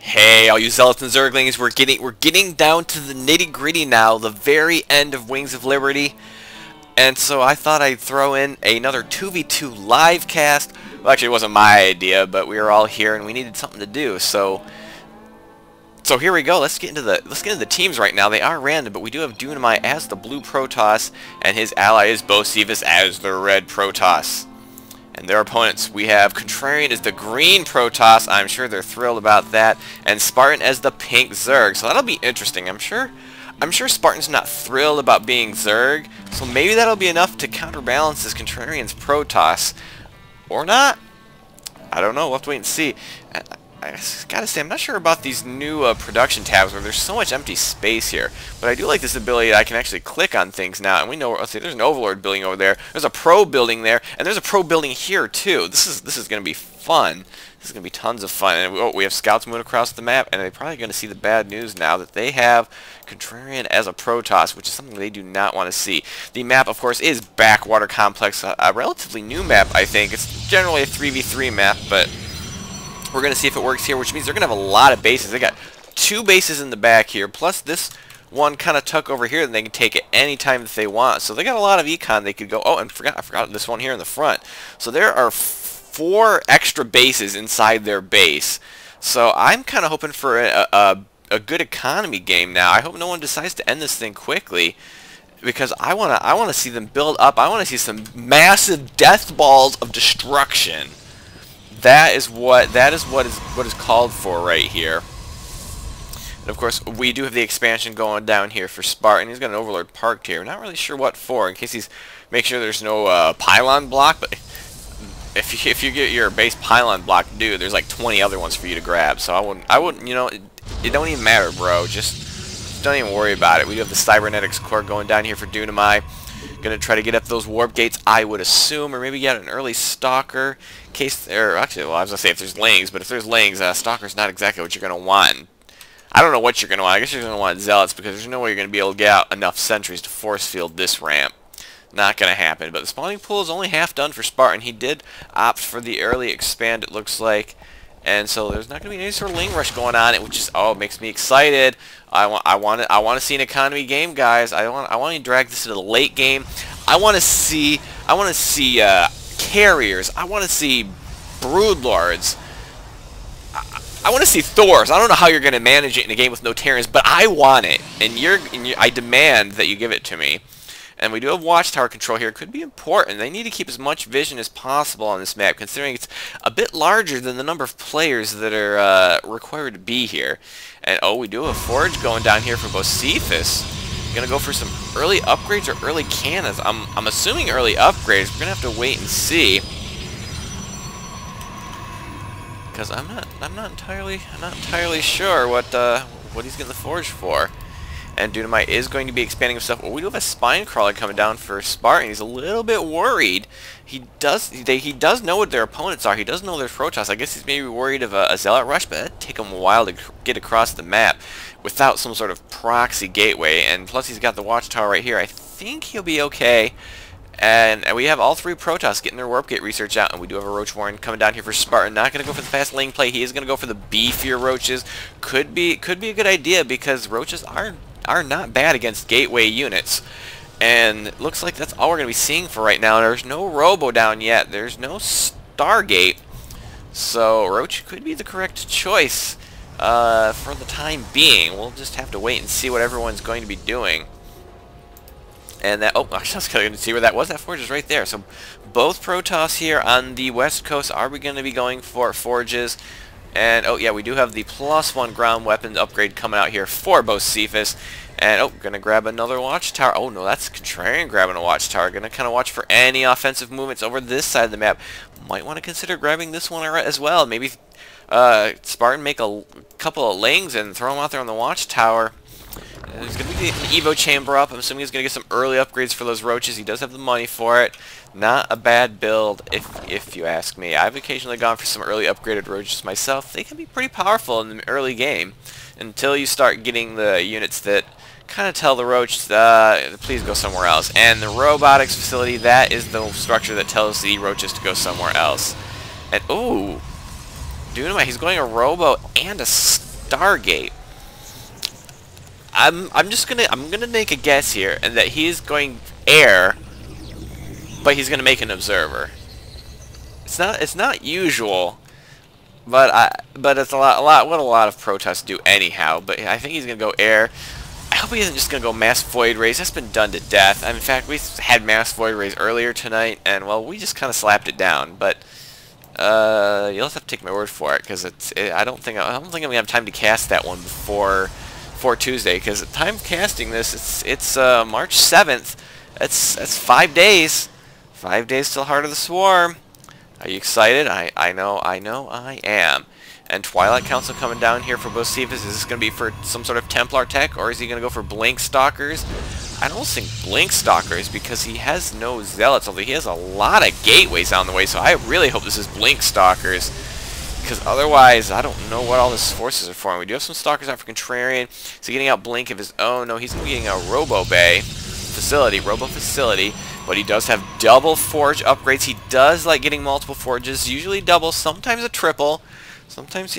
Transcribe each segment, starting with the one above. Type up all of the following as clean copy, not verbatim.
Hey, all you zealots and zerglings, we're getting down to the nitty gritty now, the very end of Wings of Liberty, and so I thought I'd throw in another 2v2 live cast. Well, actually, it wasn't my idea, but we were all here and we needed something to do. So here we go. Let's get into the teams right now. They are random, but we do have Dunamai as the blue Protoss, and his ally is Bocephus as the red Protoss. And their opponents, we have Contrarian as the green Protoss. I'm sure they're thrilled about that. And Spartan as the pink Zerg. So that'll be interesting. I'm sure Spartan's not thrilled about being Zerg. So maybe that'll be enough to counterbalance this Contrarian's Protoss. Or not. I don't know. We'll have to wait and see. I gotta say, I'm not sure about these new production tabs where there's so much empty space here. But I do like this ability that I can actually click on things now. And we know, let's see, there's an Overlord building over there. There's a Pro building there. And there's a Pro building here, too. This is going to be fun. This is going to be tons of fun. And we have scouts moving across the map. And they're probably going to see the bad news now that they have Contrarian as a Protoss, which is something they do not want to see. The map, of course, is Backwater Complex. A relatively new map, I think. It's generally a 3v3 map, but we're going to see if it works here, which means they're going to have a lot of bases. They got 2 bases in the back here, plus this one kind of tuck over here, and they can take it anytime that they want. So they got a lot of econ they could go. Oh, and I forgot this one here in the front. So there are 4 extra bases inside their base. So I'm kind of hoping for a good economy game now. I hope no one decides to end this thing quickly, because I wanna see them build up. I want to see some massive death balls of destruction. That is what is called for right here. And of course, we do have the expansion going down here for Spartan. He's got an Overlord parked here. Not really sure what for. In case make sure there's no pylon block. But if you get your base pylon block, dude, there's like 20 other ones for you to grab. So I wouldn't. You know, it don't even matter, bro. Just don't even worry about it. We do have the cybernetics core going down here for Dunamai. Gonna try to get up those warp gates, I would assume, or maybe get an early stalker. In case, or actually, well, I was gonna say if there's lings, but if there's lings, stalker's not exactly what you're gonna want. I don't know what you're gonna want. I guess you're gonna want zealots, because there's no way you're gonna be able to get out enough sentries to force field this ramp. Not gonna happen. But the spawning pool is only half done for Spartan. He did opt for the early expand, it looks like. And so there's not going to be any sort of ling rush going on, which is makes me excited. I want to see an economy game, guys. I want to drag this into the late game. I want to see carriers. I want to see broodlords. I want to see Thors. I don't know how you're going to manage it in a game with no Terrans, but I want it, and I demand that you give it to me. And we do have watchtower control here. It could be important. They need to keep as much vision as possible on this map, considering it's a bit larger than the number of players that are required to be here. And oh, we do have a forge going down here for Bocephus. Gonna go for some early upgrades or early cannons. I'm assuming early upgrades. We're gonna have to wait and see, because I'm not entirely sure what he's getting the forge for. And Dunamai is going to be expanding himself. Well, we do have a spine crawler coming down for Spartan. He's a little bit worried. He does know what their opponents are. He does know their Protoss. I guess he's maybe worried of a zealot rush, but that'd take him a while to get across the map without some sort of proxy gateway. And plus, he's got the watchtower right here. I think he'll be okay. And we have all 3 Protoss getting their warp gate research out, and we do have a Roach Warren coming down here for Spartan. Not going to go for the fast lane play. He is going to go for the beefier Roaches. Could be a good idea, because Roaches are not bad against gateway units. And it looks like that's all we're going to be seeing for right now. There's no Robo down yet. There's no Stargate. So Roach could be the correct choice for the time being. We'll just have to wait and see what everyone's going to be doing. And that, oh, I was going to see where that was. That forge is right there. So both Protoss here on the west coast. Are we going to be going for forges? And, oh, yeah, we do have the +1 ground weapon upgrade coming out here for Bocephus. And, oh, going to grab another watchtower. Oh, no, that's Contrarian grabbing a watchtower. Going to kind of watch for any offensive movements over this side of the map. Might want to consider grabbing this one as well. Maybe Spartan make a couple of lings and throw them out there on the watchtower. There's going to be an Evo chamber up. I'm assuming he's going to get some early upgrades for those Roaches. He does have the money for it. Not a bad build, if you ask me. I've occasionally gone for some early upgraded Roaches myself. They can be pretty powerful in the early game, until you start getting the units that kind of tell the Roach, please go somewhere else. And the robotics facility, that is the structure that tells the Roaches to go somewhere else. And, ooh, Dunamai, he's going a Robo and a Stargate. I'm gonna make a guess here, and that he is going air, but he's gonna make an observer. It's not usual, but it's a lot what a lot of protests do anyhow. But I think he's gonna go air. I hope he isn't just gonna go mass void rays. That's been done to death. In fact, we had mass void rays earlier tonight, and well, we just kind of slapped it down. But you'll have to take my word for it, because I don't think I'm gonna have time to cast that one before Tuesday, because the time of casting this, it's March 7th. That's 5 days. 5 days till Heart of the Swarm. Are you excited? I know I am. And Twilight Council coming down here for Bocephus. Is this going to be for some sort of Templar tech, or is he going to go for Blink Stalkers? I don't think Blink Stalkers, because he has no Zealots, although he has a lot of Gateways on the way, so I really hope this is Blink Stalkers, because otherwise I don't know what all his forces are for. And we do have some Stalkers out for Contrarian. Is he getting out Blink of his own? No, he's going to be getting a Robo Facility, but he does have double forge upgrades. He does like getting multiple forges, usually double, sometimes a triple. Sometimes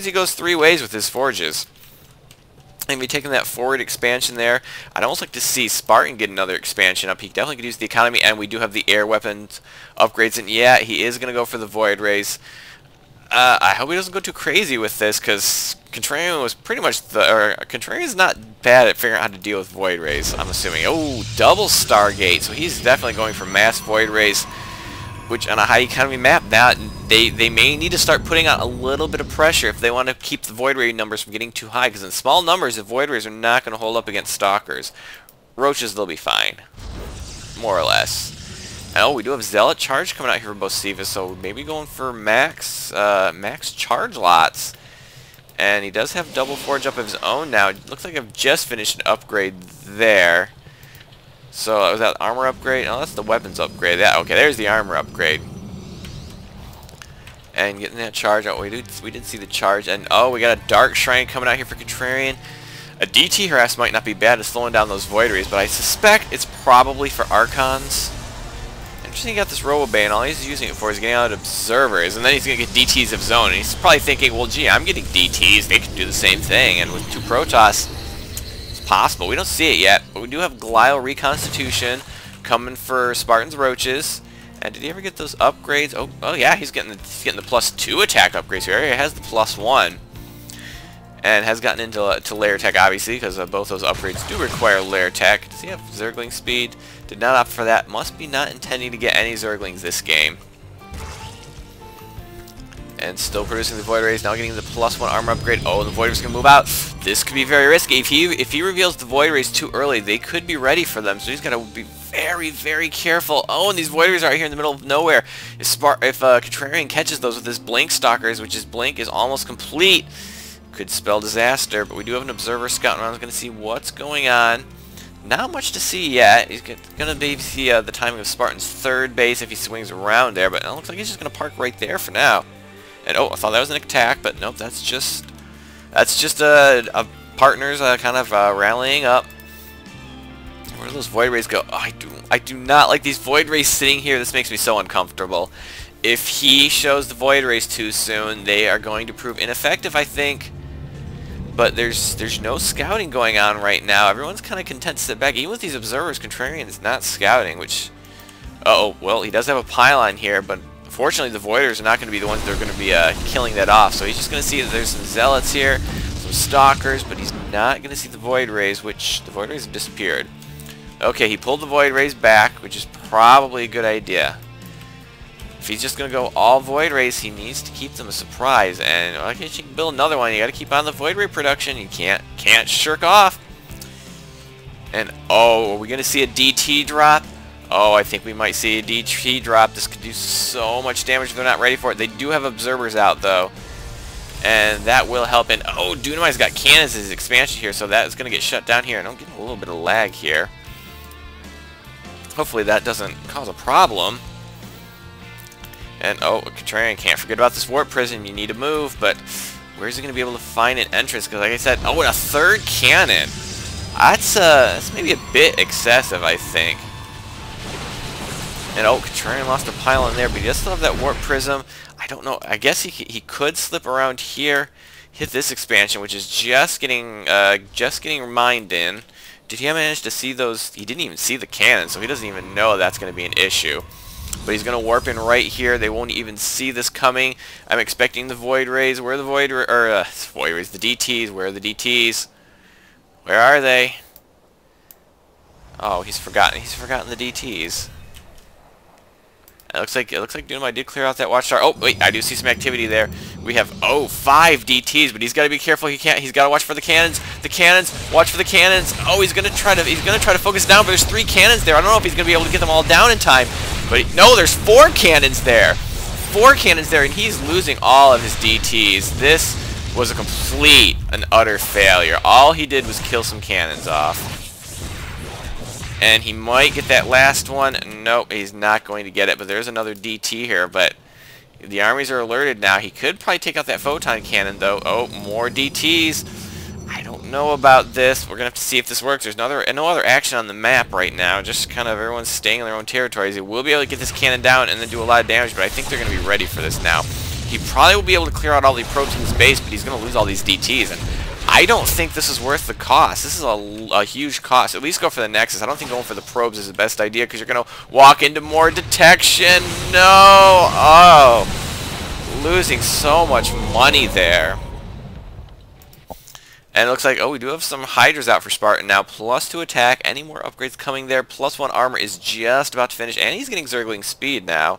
he goes 3 ways with his forges. And be taking that forward expansion there. I'd almost like to see Spartan get another expansion up. He definitely could use the economy, and we do have the air weapons upgrades. And yeah, he is going to go for the Void Rays. I hope he doesn't go too crazy with this, because Contrarian was pretty much Contrarian's not bad at figuring out how to deal with Void Rays, I'm assuming. Oh, double Stargate. So he's definitely going for mass Void Rays, which on a high economy map, now they may need to start putting out a little bit of pressure if they want to keep the Void Ray numbers from getting too high, because in small numbers, the Void Rays are not going to hold up against Stalkers. Roaches, they'll be fine, more or less. Oh, we do have Zealot Charge coming out here for Bocephus, so maybe going for max charge lots. And he does have double forge up of his own now. It looks like I've just finished an upgrade there. So was that armor upgrade? Oh, that's the weapons upgrade. Okay, there's the armor upgrade. And getting that charge out. We did see the charge. And oh, we got a Dark Shrine coming out here for Contrarian. A DT harass might not be bad at slowing down those Void Rays, but I suspect it's probably for Archons. Interesting, he got this Robo-Bay, and all he's using it for is getting out observers, and then he's going to get DTs of his own, and he's probably thinking, well, gee, I'm getting DTs, they can do the same thing, and with 2 Protoss, it's possible. We don't see it yet, but we do have Glial Reconstitution coming for Spartan's Roaches. And did he ever get those upgrades? Oh yeah, he's getting the +2 attack upgrades here. He has the +1. And has gotten into layer tech, obviously, because both those upgrades do require layer tech. Does he have Zergling speed? Did not opt for that. Must be not intending to get any Zerglings this game. And still producing the Void Rays. Now getting the +1 armor upgrade. Oh, the Void Rays can move out. This could be very risky. If he reveals the Void Rays too early, they could be ready for them. So he's got to be very, very careful. Oh, and these Void Rays are out here in the middle of nowhere. If Contrarian catches those with his Blink Stalkers, which his Blink is almost complete, could spell disaster. But we do have an observer scouting around. He's going to see what's going on. Not much to see yet. He's going to maybe see the timing of Spartan's 3rd base if he swings around there. But it looks like he's just going to park right there for now. And oh, I thought that was an attack, but nope. That's just a partners kind of rallying up. Where do those Void Rays go? Oh, I do not like these Void Rays sitting here. This makes me so uncomfortable. If he shows the Void Rays too soon, they are going to prove ineffective, I think. But there's no scouting going on right now. Everyone's kind of content to sit back. Even with these observers, Contrarian is not scouting, which... Uh-oh, well, he does have a pylon here, but fortunately the Voiders are not going to be the ones that are going to be killing that off. So he's just going to see that there's some Zealots here, some Stalkers, but he's not going to see the Void Rays, which the Void Rays have disappeared. Okay, he pulled the Void Rays back, which is probably a good idea. If he's just going to go all Void Rays, he needs to keep them a surprise. And I guess you can build another one. You got to keep on the Void Ray production. You can't shirk off. And oh, are we going to see a DT drop? Oh, I think we might see a DT drop. This could do so much damage if they're not ready for it. They do have observers out though, and that will help. And oh, Dunamite's got cannons as his expansion here, so that is going to get shut down here. And I'm getting a little bit of lag here. Hopefully that doesn't cause a problem. And oh, Contrarian, can't forget about this Warp Prism. You need to move, but where's he going to be able to find an entrance? Because like I said, oh, and a 3rd cannon. That's maybe a bit excessive, I think. And oh, Contrarian lost a pylon there, but he does still have that Warp Prism. I don't know. I guess he could slip around here. hit this expansion, which is just getting mined in. Did he manage to see those? He didn't even see the cannon, so he doesn't even know that's going to be an issue. But he's going to warp in right here. They won't even see this coming. I'm expecting the Void Rays. Where are the Void Rays? The DTs. Where are the DTs? Where are they? Oh, he's forgotten. He's forgotten the DTs. It looks like Dunamite did clear out that watchtower. Oh wait, I do see some activity there. We have 5 DTs, but he's got to be careful. He's got to watch for the cannons. The cannons. Watch for the cannons. Oh, he's gonna try to focus down, but there's 3 cannons there. I don't know if he's gonna be able to get them all down in time. But no, there's 4 cannons there. 4 cannons there, and he's losing all of his DTs. This was a complete and utter failure. All he did was kill some cannons off. And he might get that last one. Nope, he's not going to get it. But there's another DT here. But the armies are alerted now. He could probably take out that photon cannon, though. Oh, more DTs. I don't know about this. We're going to have to see if this works. There's no other action on the map right now. Just kind of everyone's staying in their own territories. He will be able to get this cannon down and then do a lot of damage. But I think they're going to be ready for this now. He probably will be able to clear out all the probes in his base, but he's going to lose all these DTs. And I don't think this is worth the cost. This is a huge cost. At least go for the Nexus. I don't think going for the probes is the best idea because you're going to walk into more detection. No! Oh! Losing so much money there. And it looks like, oh, we do have some Hydras out for Spartan now. +2 attack. Any more upgrades coming there? +1 armor is just about to finish. And he's getting Zergling speed now.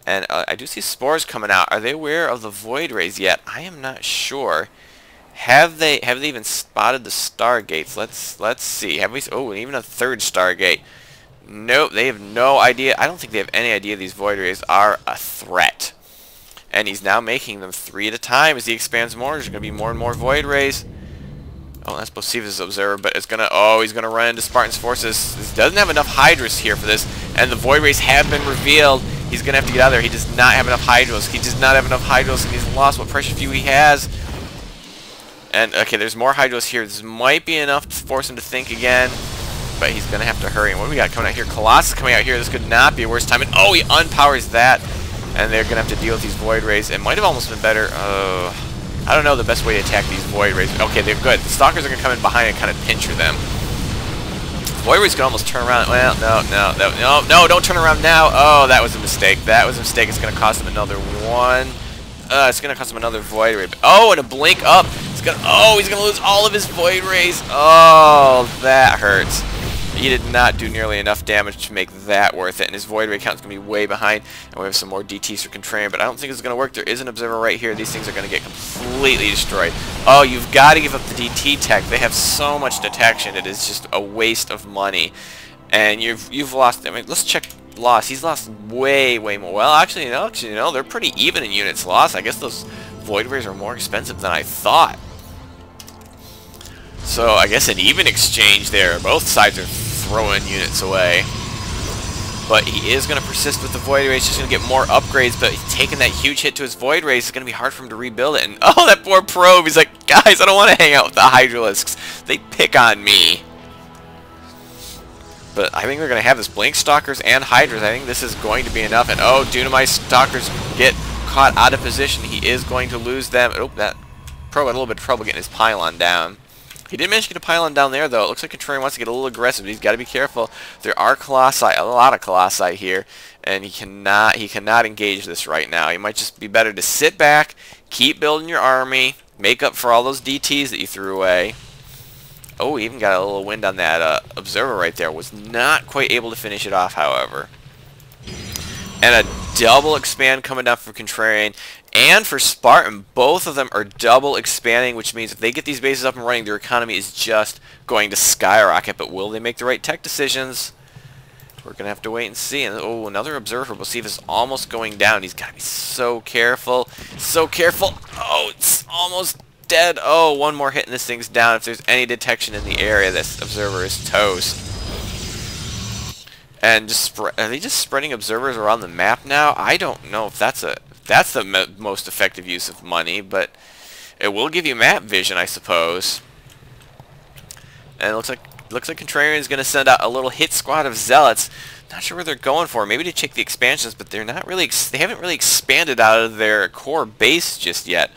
And I do see spores coming out. Are they aware of the Void Rays yet? I am not sure. Have they even spotted the Stargates? Let's see. Have we? Oh, and even a 3rd Stargate. Nope, they have no idea. I don't think they have any idea these Void Rays are a threat. And he's now making them 3 at a time as he expands more. There's going to be more and more Void Rays. Oh, that's Bocephus' Observer, but it's gonna. Oh, he's gonna run into Spartan's forces. He doesn't have enough Hydras here for this, and the Void Rays have been revealed. He's gonna have to get out of there. He does not have enough Hydras. He does not have enough Hydras, and he's lost what precious few he has. And, okay, there's more Hydras here. This might be enough to force him to think again. But he's going to have to hurry. And what do we got coming out here? Colossus coming out here. This could not be a worse time. And, oh, he unpowers that. And they're going to have to deal with these Void Rays. It might have almost been better. I don't know the best way to attack these Void Rays. Okay, they're good. The Stalkers are going to come in behind and kind of pincher them. Void Rays can almost turn around. Well, no, don't turn around now. Oh, that was a mistake. That was a mistake. It's going to cost him another one. It's going to cost him another Void Ray. Oh, and a blink up. Oh, he's going to lose all of his Void Rays. Oh, that hurts. He did not do nearly enough damage to make that worth it, and his Void Ray count is going to be way behind, and we have some more DTs for Contrarian, but I don't think it's going to work. There is an Observer right here. These things are going to get completely destroyed. Oh, you've got to give up the DT tech. They have so much detection. It is just a waste of money, and you've lost. I mean, let's check loss. He's lost way more. Well, actually, no, they're pretty even in units lost. I guess those Void Rays are more expensive than I thought. So I guess an even exchange there. Both sides are throwing units away. But he is going to persist with the Void Rays. He's just going to get more upgrades. But taking that huge hit to his Void Rays is going to be hard for him to rebuild it. And oh, that poor probe. He's like, guys, I don't want to hang out with the Hydralisks. They pick on me. But I think they're going to have this Blink Stalkers and Hydras. I think this is going to be enough. And oh, Dunamite Stalkers get caught out of position. He is going to lose them. Oh, that probe had a little bit of trouble getting his pylon down. He did manage to get a pylon down there, though. It looks like Contrarian wants to get a little aggressive, but he's got to be careful. There are Colossi, a lot of Colossi here, and he cannot engage this right now. He might just be better to sit back, keep building your army, make up for all those DTs that you threw away. Oh, he even got a little wind on that Observer right there. Was not quite able to finish it off, however. And a double expand coming down for Contrarian and for Spartan. Both of them are double expanding, which means if they get these bases up and running, their economy is just going to skyrocket. But will they make the right tech decisions? We're going to have to wait and see. And oh, another Observer. We'll see if it's almost going down. He's got to be so careful. So careful. Oh, it's almost dead. Oh, one more hit and this thing's down. If there's any detection in the area, this Observer is toast. And just are they just spreading Observers around the map now? I don't know if that's the most effective use of money, but it will give you map vision, I suppose. And it looks like Contrarian is going to send out a little hit squad of Zealots. Not sure where they're going for. Maybe to check the expansions, but they're not really. They haven't really expanded out of their core base just yet.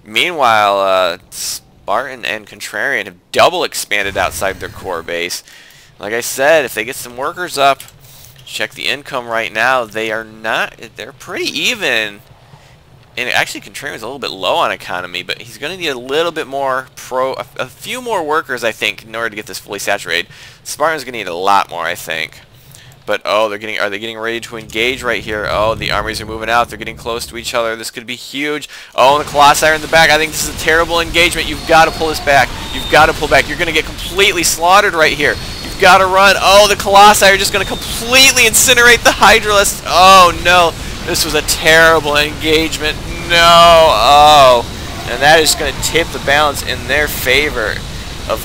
Meanwhile, Spartan and Contrarian have double expanded outside their core base. Like I said, if they get some workers up, check the income right now. They're pretty even. And actually, Contrarian's a little bit low on economy, but he's going to need a little bit more a few more workers, I think, in order to get this fully saturated. Spartan's going to need a lot more, I think. But oh, are they getting ready to engage right here? Oh, the armies are moving out. They're getting close to each other. This could be huge. Oh, and the Colossi are in the back. I think this is a terrible engagement. You've got to pull this back. You've got to pull back. You're going to get completely slaughtered right here. You've got to run. Oh, the Colossi are just going to completely incinerate the Hydralisks. Oh, no. This was a terrible engagement. No. Oh. And that is going to tip the balance in their favor of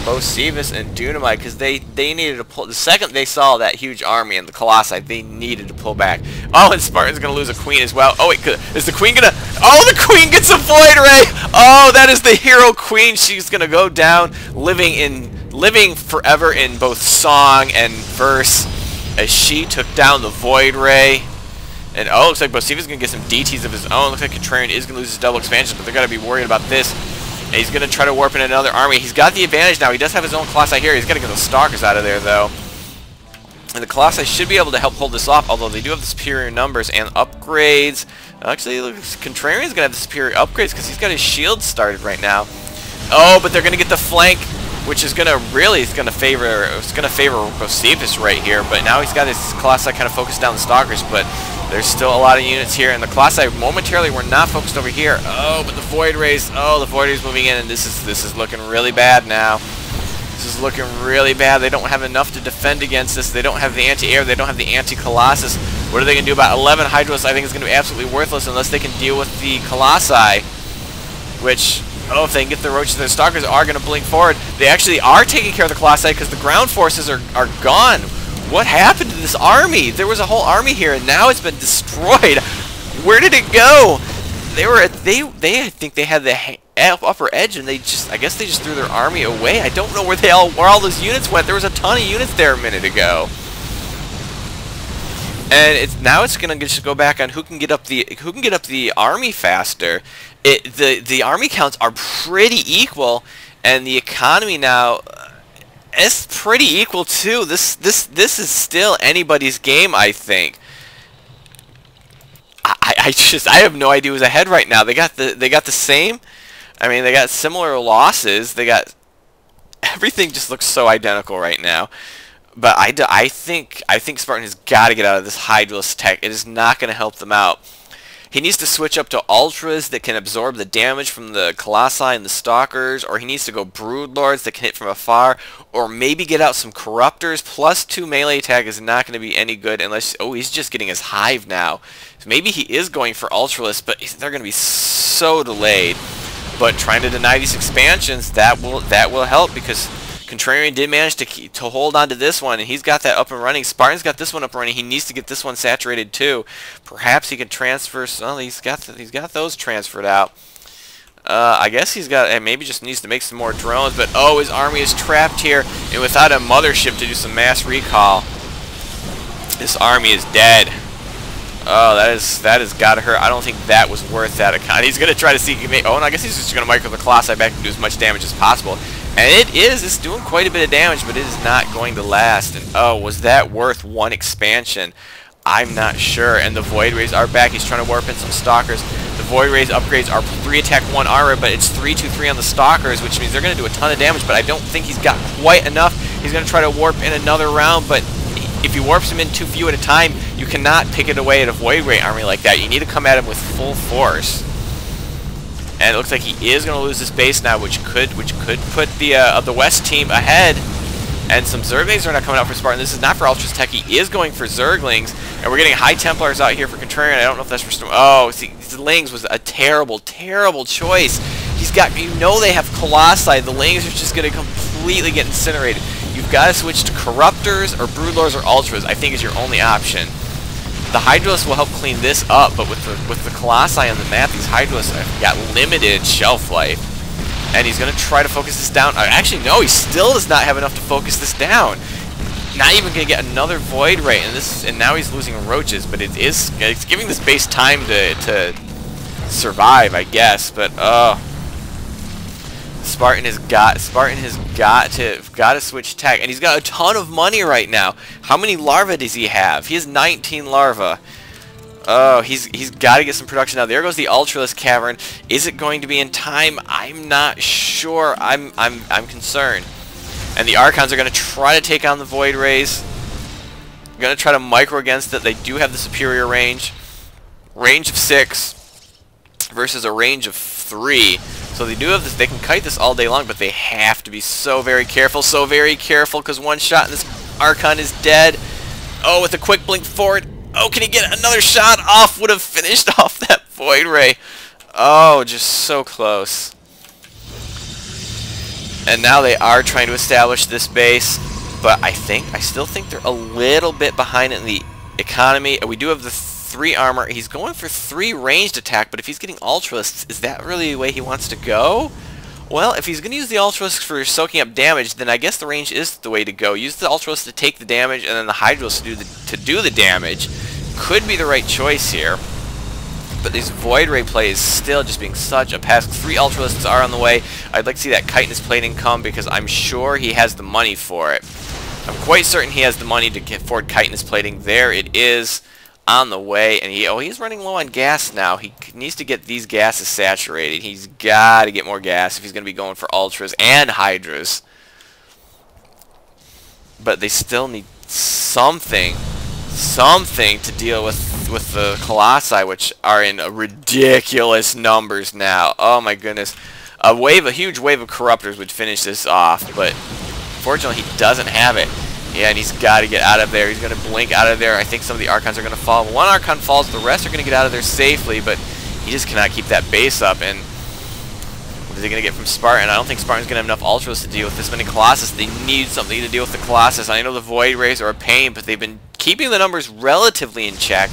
Bocephus and Dunamite, because they needed to pull. The second they saw that huge army and the Colossi, they needed to pull back. Oh, and Spartan's going to lose a queen as well. Oh, wait, is the queen going to... Oh, the queen gets a void ray! Oh, that is the hero queen. She's going to go down living forever in both song and verse as she took down the void ray. And oh, looks like Bocephus is going to get some DTs of his own. Looks like Contrarian is going to lose his double expansion, but they're going to be worried about this. And he's going to try to warp in another army. He's got the advantage now. He does have his own Colossi here. He's got to get those Stalkers out of there, though. And the Colossi should be able to help hold this off, although they do have the superior numbers and upgrades. Actually, look, Contrarian's going to have the superior upgrades because he's got his shield started right now. Oh, but they're going to get the flank, which is going to really favor Bocephus right here. But now he's got his Colossi kind of focused down the Stalkers, but there's still a lot of units here, and the Colossi momentarily were not focused over here. Oh, but the Void Rays, oh, the Void Rays moving in, and this is looking really bad now. This is looking really bad. They don't have enough to defend against this. They don't have the anti-air. They don't have the anti-Colossus. What are they going to do about 11 Hydralisks? I think it's going to be absolutely worthless unless they can deal with the Colossi, which... Oh, if they can get the Roaches, the Stalkers are going to blink forward. They actually are taking care of the Colossi because the ground forces are gone. What happened to this army? There was a whole army here, and now it's been destroyed. Where did it go? I think they had the upper edge, and I guess they just threw their army away. I don't know where all those units went. There was a ton of units there a minute ago. And now it's gonna just go back on who can get up the army faster. The army counts are pretty equal, and the economy now is pretty equal too. This is still anybody's game, I think. I have no idea who's ahead right now. They got the same. I mean, they got similar losses. Everything just looks so identical right now. But I think Spartan has got to get out of this Hydralisk tech. It is not going to help them out. He needs to switch up to Ultras that can absorb the damage from the Colossi and the Stalkers, or he needs to go Broodlords that can hit from afar, or maybe get out some Corruptors. +2 melee attack is not going to be any good unless... Oh, he's just getting his Hive now. So maybe he is going for Ultralisk, but they're going to be so delayed. But trying to deny these expansions, that will help, because Contrarian did manage to hold on to this one, and he's got that up and running. Spartan's got this one up and running. He needs to get this one saturated too. Perhaps he can transfer. Well, he's got those transferred out. I guess maybe just needs to make some more drones. But oh, his army is trapped here, and without a mothership to do some mass recall, this army is dead. Oh, that has got to hurt. I don't think that was worth that account. He's going to try to see if he can make... Oh, and I guess he's just going to micro the Colossi back and do as much damage as possible. And it's doing quite a bit of damage, but it is not going to last. And oh, was that worth one expansion? I'm not sure. And the Void Rays are back. He's trying to warp in some Stalkers. The Void Rays upgrades are 3 attack, 1 armor, but it's 3-2-3 on the Stalkers, which means they're going to do a ton of damage, but I don't think he's got quite enough. He's going to try to warp in another round, but if he warps him in too few at a time, you cannot pick it away at a Void Ray army like that. You need to come at him with full force. And it looks like he is going to lose this base now, which could put the West team ahead. And some Zerglings are not coming out for Spartan. This is not for Ultras Tech. He is going for Zerglings. And we're getting High Templars out here for Contrarian. I don't know if that's for Storm. Oh, see, Lings was a terrible, terrible choice. He's got, they have Colossi. The Lings are just going to completely get incinerated. You've got to switch to Corruptors or Broodlords or Ultras, I think, is your only option. The Hydralisks will help clean this up, but with the Colossi on the map, these Hydralisks have got limited shelf life. And he's going to try to focus this down. Actually, no, he still does not have enough to focus this down. Not even going to get another Void Ray, and now he's losing Roaches, but it's giving this base time to survive, I guess. But Spartan has got to switch tech, and he's got a ton of money right now. How many larvae does he have? He has 19 larvae. Oh, he's got to get some production now. There goes the Ultralisk Cavern. Is it going to be in time? I'm not sure. I'm concerned. And the Archons are going to try to take on the Void Rays. Going to try to micro against it. They do have the superior range. Range of 6 versus a range of 3. So they do have this. They can kite this all day long, but they have to be so very careful. So very careful, because one shot and this Archon is dead. Oh, with a quick blink forward. Oh, can he get another shot off? Would have finished off that Void Ray. Oh, just so close. And now they are trying to establish this base, but I still think they're a little bit behind in the economy. We do have the 3 armor. He's going for 3 ranged attack, but if he's getting Ultralisks, is that really the way he wants to go? Well, if he's going to use the Ultralisks for soaking up damage, then I guess the range is the way to go. Use the Ultralisks to take the damage, and then the Hydros to do the damage. Could be the right choice here. But these Void Ray plays still just being such a pest. 3 Ultralisks are on the way. I'd like to see that chitinous plating come, because I'm sure he has the money for it. I'm quite certain he has the money to afford chitinous plating. There it is on the way, and he's running low on gas now. He needs to get these gases saturated. He's got to get more gas if he's going to be going for Ultras and Hydras. But they still need something to deal with the Colossi, which are in ridiculous numbers now. Oh my goodness. A huge wave of Corruptors would finish this off, but fortunately he doesn't have it. Yeah, and he's got to get out of there. He's going to blink out of there. I think some of the Archons are going to fall. One Archon falls, the rest are going to get out of there safely, but he just cannot keep that base up. And what is he going to get from Spartan? I don't think Spartan's going to have enough Ultras to deal with this many Colossus. They need something to deal with the Colossus. I know the Void Rays are a pain, but they've been keeping the numbers relatively in check.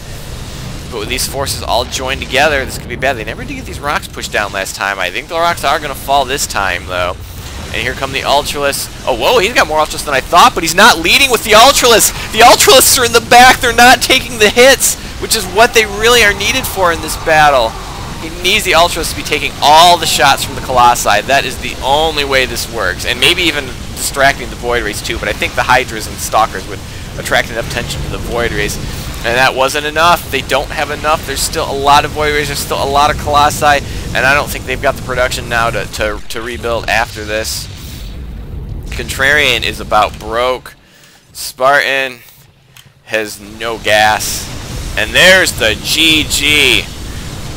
But with these forces all joined together, this could be bad. They never did get these rocks pushed down last time. I think the rocks are going to fall this time, though. And here come the Ultralisks. Oh, whoa, he's got more Ultralisks than I thought, but he's not leading with the Ultralisks. The Ultralisks are in the back. They're not taking the hits, which is what they really are needed for in this battle. He needs the Ultralisks to be taking all the shots from the Colossi. That is the only way this works. And maybe even distracting the Void Rays too, but I think the Hydras and Stalkers would attract enough attention to the Void Rays. And that wasn't enough. They don't have enough. There's still a lot of Void Rays. There's still a lot of Colossi. And I don't think they've got the production now to rebuild after this. Contrarian is about broke. Spartan has no gas. And there's the GG.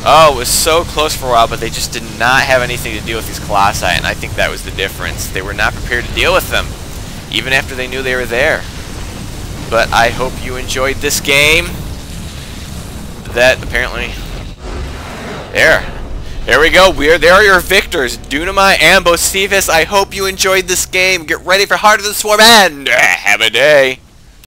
Oh, it was so close for a while, but they just did not have anything to deal with these Colossi. And I think that was the difference. They were not prepared to deal with them, even after they knew they were there. But I hope you enjoyed this game. That apparently... There we go. There are your victors, Dunamai and Bocephus. I hope you enjoyed this game. Get ready for Heart of the Swarm and have a day.